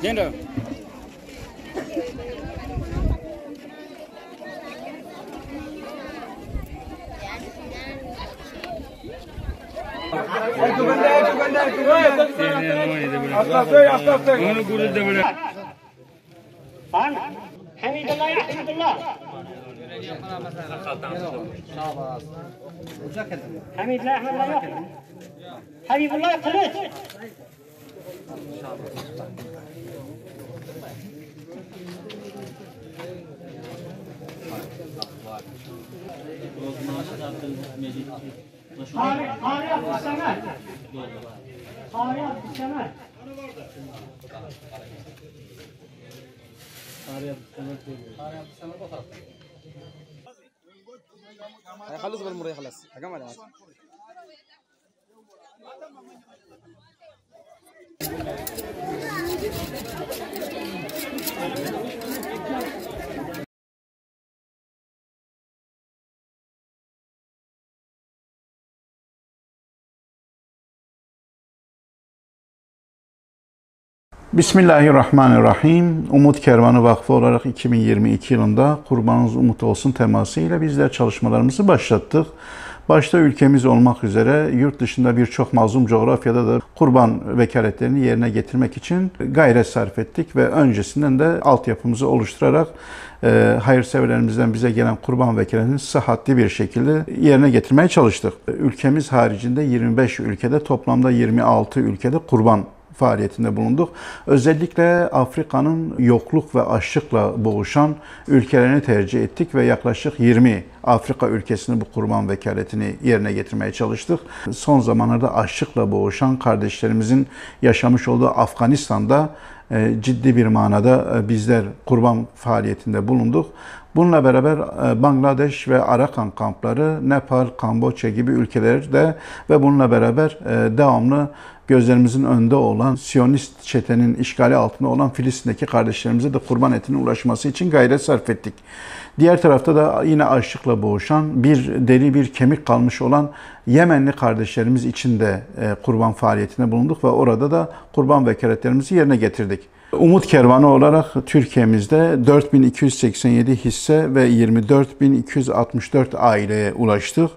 Gender. حميد الله يا حميد الله حميد الله احمد الله يحيى حبيب الله قلت قارئ في السماء قارئ في السماء خلص بالمرة خلاص حكم على Bismillahirrahmanirrahim. Umut Kervanı Vakfı olarak 2022 yılında Kurbanınız Umut Olsun temasıyla bizler çalışmalarımızı başlattık. Başta ülkemiz olmak üzere yurt dışında birçok mazlum coğrafyada da kurban vekaletlerini yerine getirmek için gayret sarf ettik ve öncesinden de altyapımızı oluşturarak hayırseverlerimizden bize gelen kurban vekaletini sıhhatli bir şekilde yerine getirmeye çalıştık. Ülkemiz haricinde 25 ülkede, toplamda 26 ülkede kurban faaliyetinde bulunduk. Özellikle Afrika'nın yokluk ve açlıkla boğuşan ülkelerini tercih ettik ve yaklaşık 20 Afrika ülkesini bu kurban vekaletini yerine getirmeye çalıştık. Son zamanlarda açlıkla boğuşan kardeşlerimizin yaşamış olduğu Afganistan'da ciddi bir manada bizler kurban faaliyetinde bulunduk. Bununla beraber Bangladeş ve Arakan kampları, Nepal, Kamboçya gibi ülkelerde ve bununla beraber devamlı gözlerimizin önünde olan Siyonist çetenin işgali altında olan Filistin'deki kardeşlerimize de kurban etinin ulaşması için gayret sarf ettik. Diğer tarafta da yine açlıkla boğuşan, bir deri bir kemik kalmış olan Yemenli kardeşlerimiz için de kurban faaliyetine bulunduk ve orada da kurban vekaletlerimizi yerine getirdik. Umut Kervanı olarak Türkiye'mizde 4287 hisse ve 24264 aileye ulaştık.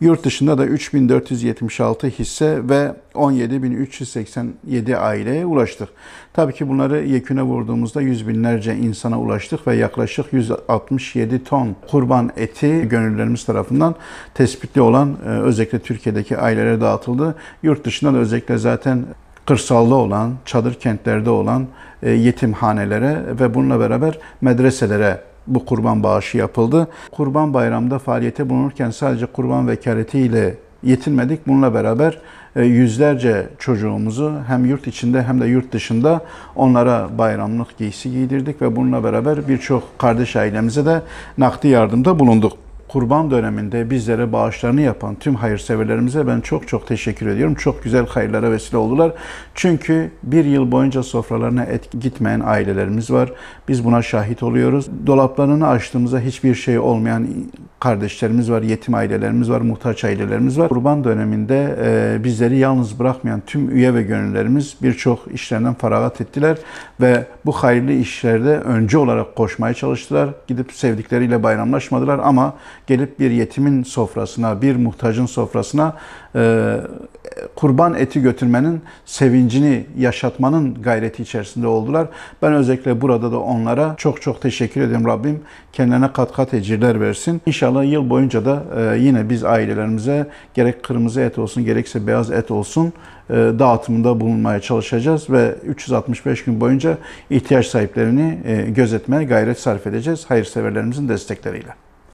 Yurt dışında da 3476 hisse ve 17387 aileye ulaştık. Tabii ki bunları yeküne vurduğumuzda yüz binlerce insana ulaştık ve yaklaşık 167 ton kurban eti gönüllülerimiz tarafından tespitli olan özellikle Türkiye'deki ailelere dağıtıldı. Yurt dışında da özellikle zaten kırsalda olan, çadır kentlerde olan yetimhanelere ve bununla beraber medreselere bu kurban bağışı yapıldı. Kurban Bayramı'nda faaliyete bulunurken sadece kurban vekaletiyle yetinmedik. Bununla beraber yüzlerce çocuğumuzu hem yurt içinde hem de yurt dışında onlara bayramlık giysi giydirdik ve bununla beraber birçok kardeş ailemize de nakdi yardımda bulunduk. Kurban döneminde bizlere bağışlarını yapan tüm hayırseverlerimize ben çok teşekkür ediyorum. Çok güzel hayırlara vesile oldular. Çünkü bir yıl boyunca sofralarına et gitmeyen ailelerimiz var. Biz buna şahit oluyoruz. Dolaplarını açtığımızda hiçbir şey olmayan kardeşlerimiz var, yetim ailelerimiz var, muhtaç ailelerimiz var. Kurban döneminde bizleri yalnız bırakmayan tüm üye ve gönüllerimiz birçok işlerinden feragat ettiler ve bu hayırlı işlerde önce olarak koşmaya çalıştılar. Gidip sevdikleriyle bayramlaşmadılar ama gelip bir yetimin sofrasına, bir muhtacın sofrasına kurban eti götürmenin sevincini yaşatmanın gayreti içerisinde oldular. Ben özellikle burada da onlara çok teşekkür ederim. Rabbim kendilerine kat ecirler versin. İnşallah yıl boyunca da yine biz ailelerimize gerek kırmızı et olsun gerekse beyaz et olsun dağıtımında bulunmaya çalışacağız ve 365 gün boyunca ihtiyaç sahiplerini gözetmeye gayret sarf edeceğiz hayırseverlerimizin destekleriyle.